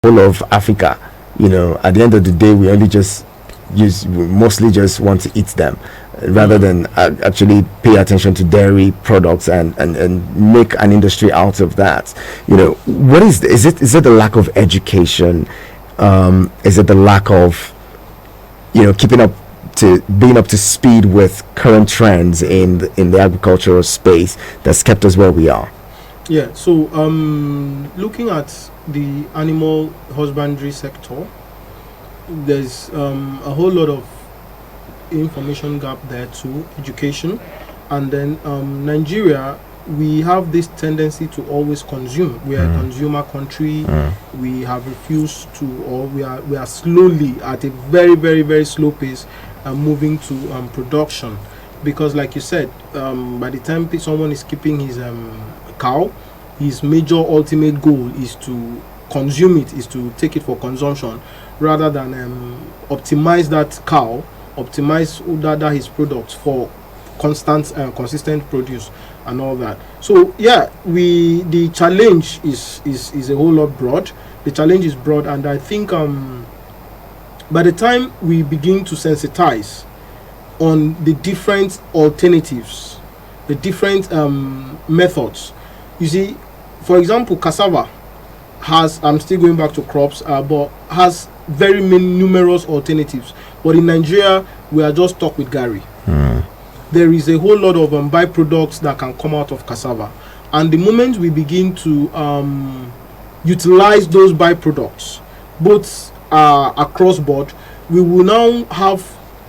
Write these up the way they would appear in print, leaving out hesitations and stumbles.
whole of Africa. At the end of the day, we only just we mostly just want to eat them rather than actually pay attention to dairy products and make an industry out of that. What is it the lack of education? Is it the lack of keeping up to being up to speed with current trends in the agricultural space that's kept us where we are? Yeah, so looking at the animal husbandry sector, there's a whole lot of information gap there too, education, and then Nigeria, we have this tendency to always consume. We are a consumer country. We have refused to, or we are slowly at a very, very, very slow pace moving to production, because like you said, by the time someone is keeping his cow, his major ultimate goal is to consume it, is to take it for consumption, rather than optimize that cow, optimize that his products for consistent produce and all that. So yeah, the challenge is a whole lot broad. The challenge is broad, and I think by the time we begin to sensitize on the different alternatives, the different methods, you see, for example, cassava has, I'm still going back to crops, but has very many numerous alternatives. But in Nigeria, we are just stuck with Gary. There is a whole lot of byproducts that can come out of cassava, and the moment we begin to utilize those byproducts, both across board, we will now have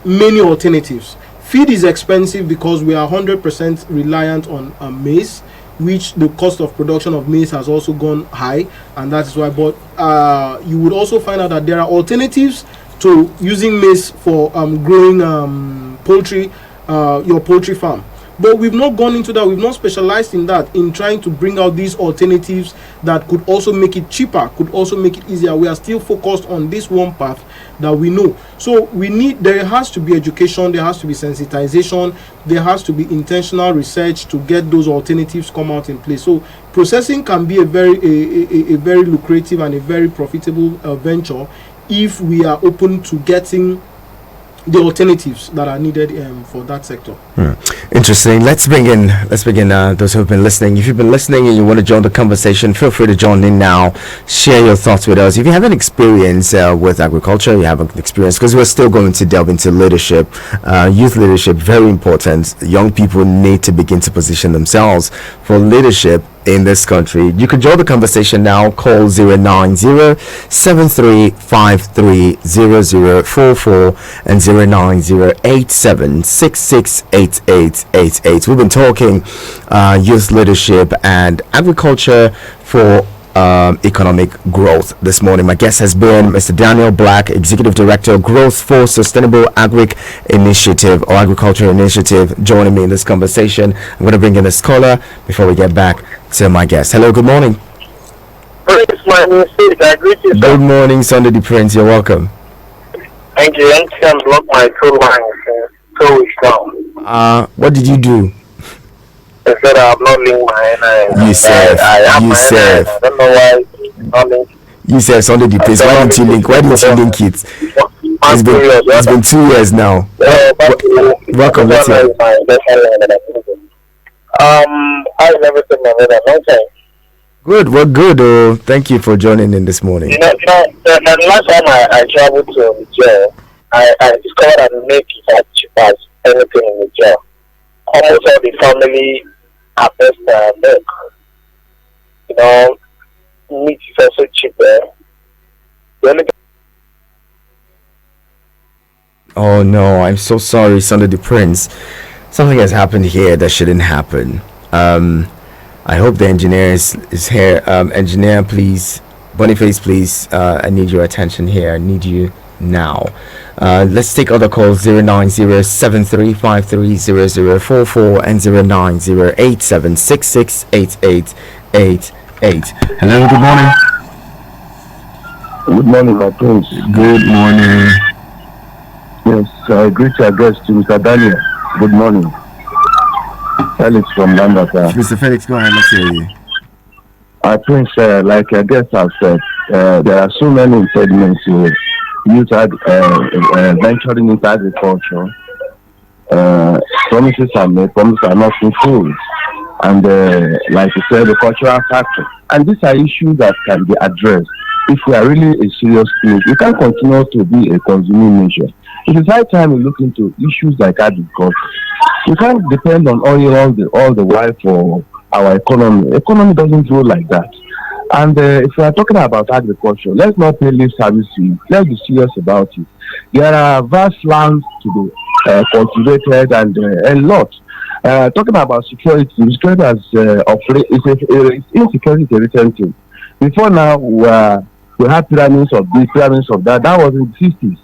many alternatives. Feed is expensive because we are 100% reliant on maize, which the cost of production of maize has also gone high, and that is why. But you would also find out that there are alternatives to using maize for growing poultry, your poultry farm. But we've not gone into that. We've not specialized in that, in trying to bring out these alternatives that could also make it cheaper, could also make it easier. We are still focused on this one path that we know. So there has to be education, there has to be sensitization, there has to be intentional research to get those alternatives come out in place. So processing can be a very lucrative and a very profitable venture if we are open to getting the alternatives that are needed for that sector. Interesting. Let's bring in those who've been listening. If you've been listening and you want to join the conversation, feel free to join in now. Share your thoughts with us. If you have an experience with agriculture, you have an experience, because we're still going to delve into leadership, youth leadership, very important. Young people need to begin to position themselves for leadership in this country. You can join the conversation now. Call 090-7353-0044 and 090-8766-8888. We've been talking youth leadership and agriculture for economic growth this morning. My guest has been Mr. Daniel Black, Executive Director, Growth for Sustainable Agric Initiative or Agriculture Initiative, joining me in this conversation. I'm going to bring in this caller before we get back to my guest. Hello, good morning. Good morning, Sunday the Prince. You're welcome. Thank you. MTN blocked my 2 lines 2 weeks now. What did you do? I said I'm not linking my NIN. You said. I don't know why it's not linked. You said Sunday the Prince. Why didn't you link? Why didn't you link it? It's been 2 years now. Welcome. Let's hear. I've never seen my brother long time. Good. Well, good. Oh, thank you for joining in this morning. The last time I traveled to Nigeria, I discovered that milk is as cheap as anything in Nigeria. Almost all the family harvest milk. Meat is also cheaper. Oh no, I'm so sorry, Sunday the Prince. Something has happened here that shouldn't happen. I hope the engineer is here. Engineer, please, Boniface, please, I need your attention here. I need you now. Let's take other calls. 090-7353-0044 and 090-8766-8888. Hello, good morning. Good morning, my prince. Good morning. Yes, I greet your guest, Mr. Daniel. Good morning. Felix from Lambata. Mr. Felix, go ahead, let's hear you. I think, like your guest has said, there are so many impediments to youth venturing into agriculture. Promises are made, promises are not fulfilled. And like you said, the cultural factor. And these are issues that can be addressed if we are really a serious place. We can't continue to be a consuming nation. It is high time we look into issues like agriculture. We can't depend on oil all the while for our economy. Economy doesn't grow like that. And if we are talking about agriculture, let's not pay lip service to it. Let's be serious about it. There are vast lands to be cultivated and a lot. Talking about security, security as insecurity is a recent thing. Before now, we had pyramids of this, pyramids of that. That was in the 60s.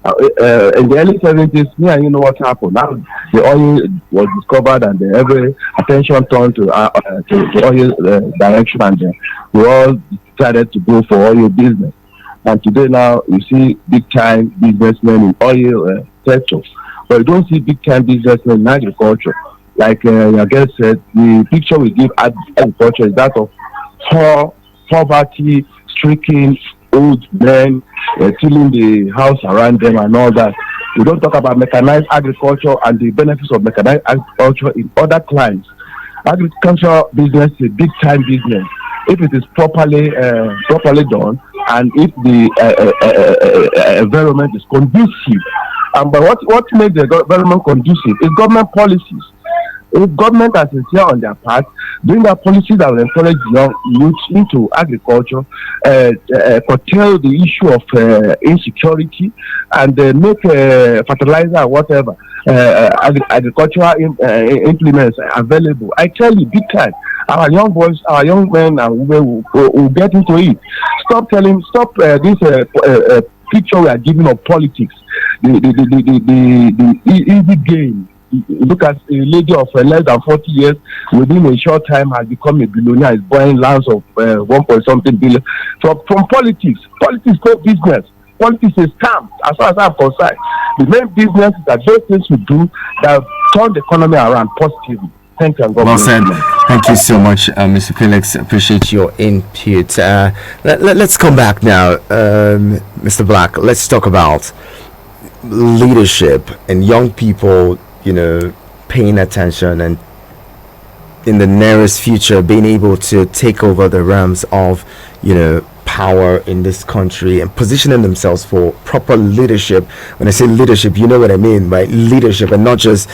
In the early 70s, me and you know what happened. Now the oil was discovered and every attention turned to oil direction, and we all decided to go for oil business. And today now you see big time businessmen in oil sector, but you don't see big time businessmen in agriculture. Like your guest said, the picture we give agriculture is that of poverty stricken old men tilling the house around them and all that. We don't talk about mechanized agriculture and the benefits of mechanized agriculture in other climes. Agricultural business is a big time business if it is properly done and if the environment is conducive. But what makes the environment conducive is government policies. If government are sincere on their part, bring out policies that will encourage young youth into agriculture, curtail the issue of insecurity, and make fertilizer or whatever agricultural implements available. I tell you, big time, our young boys, our young men and women will get into it. Stop this picture we are giving of politics, the easy game. Look at a lady of less than 40 years within a short time has become a billionaire, is buying lands of 1 point something billion from politics. Politics is not business. Politics is scam, as far as I'm concerned. The main business is that those things we do that turn the economy around positively. Thank you. And God bless Well said. you. Thank you so much, Mr. Felix. Appreciate your input. Let's come back now, Mr. Black. Let's talk about leadership and young people, paying attention and in the nearest future being able to take over the realms of, power in this country and positioning themselves for proper leadership. When I say leadership, you know what I mean by leadership, and not just,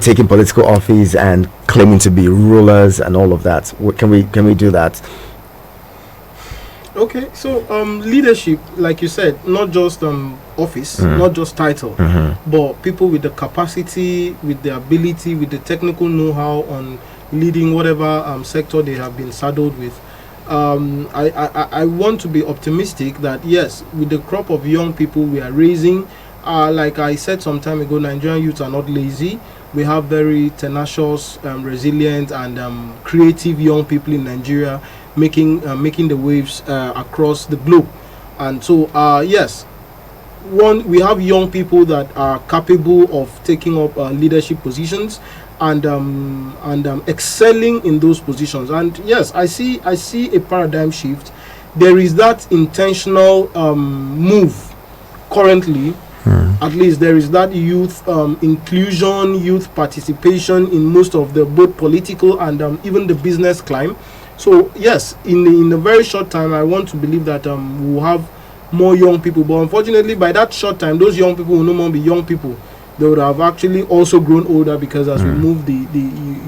taking political office and claiming to be rulers and all of that. Can we do that? Okay, so leadership, like you said, not just office, not just title, but people with the capacity, with the ability, with the technical know-how on leading whatever sector they have been saddled with. I want to be optimistic that yes, with the crop of young people we are raising, like I said some time ago, Nigerian youths are not lazy. We have very tenacious, resilient, and creative young people in Nigeria making the waves across the globe. And so yes, we have young people that are capable of taking up leadership positions and excelling in those positions. And yes, I see a paradigm shift. There is that intentional move currently. At least there is that youth inclusion, youth participation in most of the both political and even the business climb. So yes, in a very short time, I want to believe that we'll have more young people. But unfortunately, by that short time, those young people will no more be young people. They would have actually also grown older, because as we move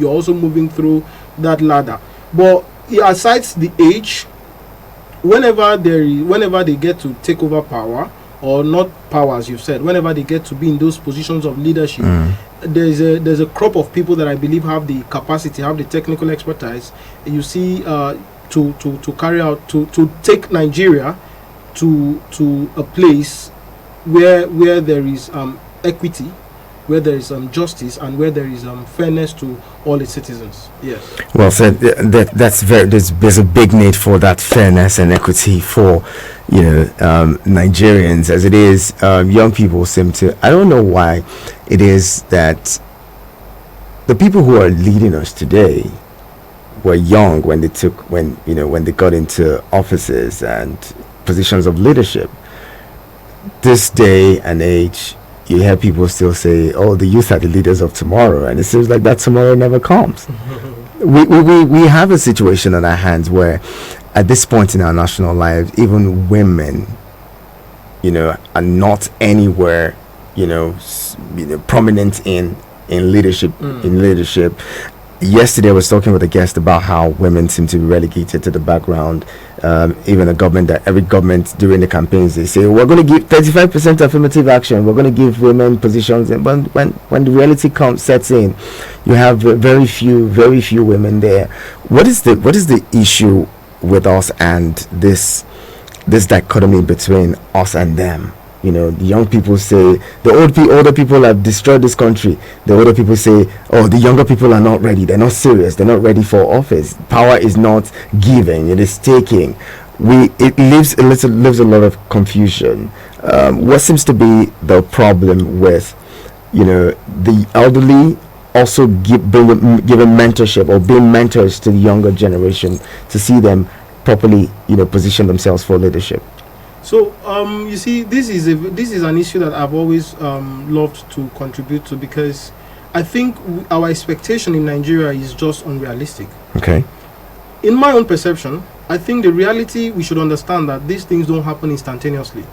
you're also moving through that ladder. But aside the age, whenever they get to take over power, or not power as you've said, whenever they get to be in those positions of leadership, there's a crop of people that I believe have the capacity, have the technical expertise. You see, to carry out, to take Nigeria to a place where there is equity, where there is justice, and where there is fairness to all its citizens. Yes. Well said. That's very. There's a big need for that fairness and equity for Nigerians, as it is. Young people seem to. I don't know why it is that the people who are leading us today were young when they got into offices, and positions of leadership. This day and age, you hear people still say, "Oh, the youth are the leaders of tomorrow," and it seems like that tomorrow never comes. We have a situation on our hands where, at this point in our national lives, even women, are not anywhere, prominent in leadership. In leadership, yesterday I was talking with a guest about how women seem to be relegated to the background. Even every government during the campaigns, they say we're going to give 35% affirmative action, we're going to give women positions, and when the reality sets in, you have very few women there. What is the issue with us and this dichotomy between us and them? The young people say the older people have destroyed this country. The older people say, oh, the younger people are not ready. They're not serious. They're not ready for office. Power is not giving. It is taking. It leaves a lot of confusion. What seems to be the problem with, the elderly also giving mentorship or being mentors to the younger generation to see them properly, position themselves for leadership? So you see, this is an issue that I've always loved to contribute to, because I think our expectation in Nigeria is just unrealistic. Okay. In my own perception, I think the reality, we should understand that these things don't happen instantaneously.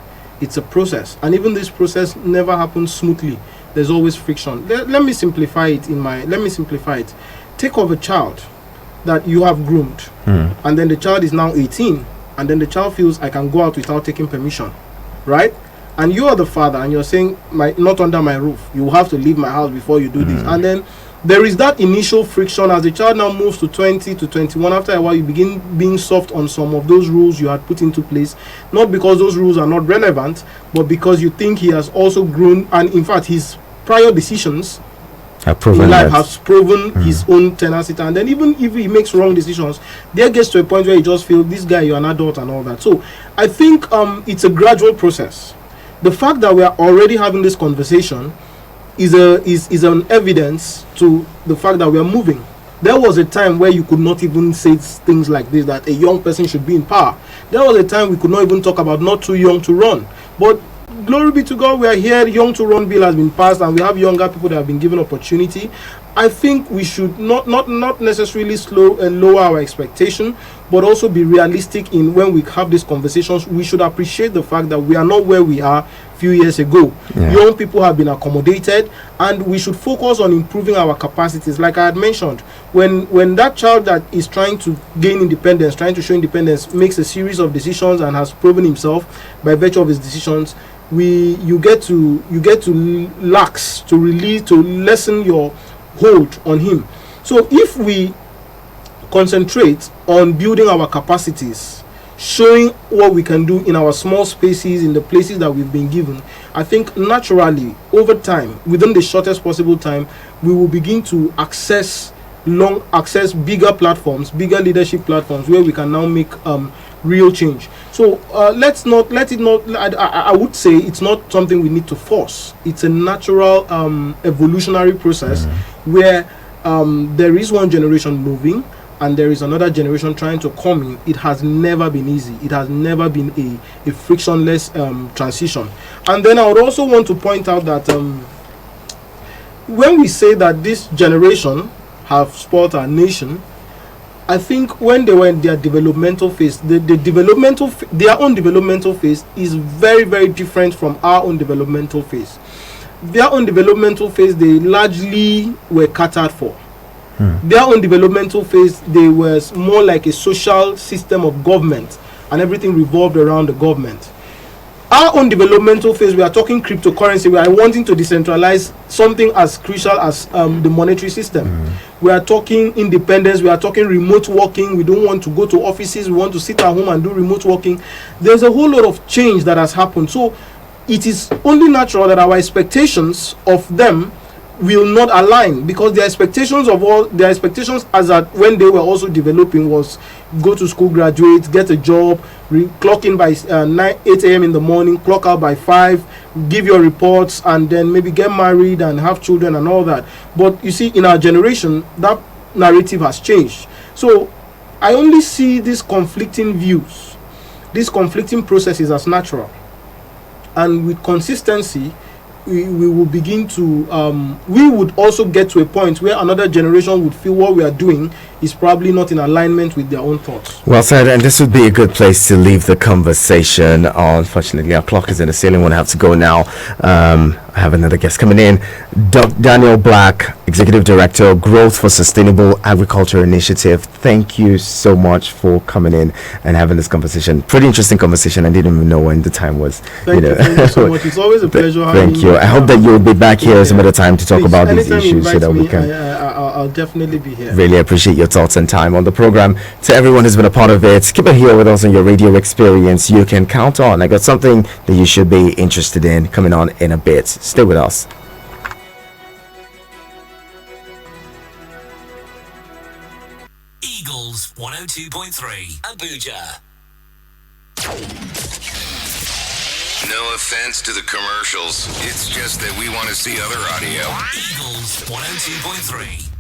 It's a process, and even this process never happens smoothly. There's always friction. Let me simplify it. Take of a child that you have groomed, and then the child is now 18. And then the child feels, I can go out without taking permission, right? And you are the father, and you're saying, not under my roof. You have to leave my house before you do this. And then there is that initial friction as the child now moves to 20 to 21. After a while, you begin being soft on some of those rules you had put into place, not because those rules are not relevant, but because you think he has also grown, and in fact, his prior decisions in life has proven his own tenacity. And then even if he makes wrong decisions, there gets to a point where you just feel, this guy, you're an adult and all that. So I think it's a gradual process. The fact that we are already having this conversation is an evidence to the fact that we are moving. There was a time where you could not even say things like this, that a young person should be in power. There was a time we could not even talk about not too young to run. But glory be to God, we are here. Young to run bill has been passed, and we have younger people that have been given opportunity. I think we should not necessarily lower our expectation, but also be realistic in when we have these conversations. We should appreciate the fact that we are not where we are a few years ago. Young people have been accommodated, and we should focus on improving our capacities. Like I had mentioned, when that child that is trying to gain independence, trying to show independence, makes a series of decisions and has proven himself by virtue of his decisions, you get to lax, to release, to lessen your hold on him. So if we concentrate on building our capacities, showing what we can do in our small spaces, in the places that we've been given, I think naturally over time, within the shortest possible time, we will begin to access bigger platforms, bigger leadership platforms, where we can now make real change. So I would say it's not something we need to force. It's a natural evolutionary process where there is one generation moving and there is another generation trying to come in. It has never been easy. It has never been a frictionless transition. And then I would also want to point out that when we say that this generation have spoiled our nation, I think when they were in their developmental phase, their own developmental phase is very, very different from our own developmental phase. Their own developmental phase, they largely were catered for. Their own developmental phase, they was more like a social system of government, and everything revolved around the government. Our own developmental phase, we are talking cryptocurrency. We are wanting to decentralize something as crucial as the monetary system. We are talking independence. We are talking remote working. We don't want to go to offices. We want to sit at home and do remote working. There's a whole lot of change that has happened. So it is only natural that our expectations of them will not align, because their expectations as at when they were also developing was go to school, graduate, get a job, clock in by 8 a.m. in the morning, clock out by 5, give your reports, and then maybe get married and have children and all that. But you see, in our generation, that narrative has changed. So I only see these conflicting views these conflicting processes as natural. And with consistency, we will begin to we would also get to a point where another generation would feel what we are doing is probably not in alignment with their own thoughts. Well said, and this would be a good place to leave the conversation. Unfortunately, our clock is in the ceiling. We'll have to go now. I have another guest coming in. Daniel Black, Executive Director, Growth for Sustainable Agriculture Initiative. Thank you so much for coming in and having this conversation. Pretty interesting conversation. I didn't even know when the time was. Thank you so much. It's always a pleasure having Thank you. I hope that you'll be back here some other time to talk Please, about these anytime you issues so that invite we me, can. I'll definitely be here. Really appreciate your thoughts and time on the program. To everyone who's been a part of it, keep it here with us on your radio experience. You can count on. I got something that you should be interested in coming on in a bit. Stay with us. Eagles 102.3 Abuja. No offense to the commercials. It's just that we want to see other audio. Eagles 102.3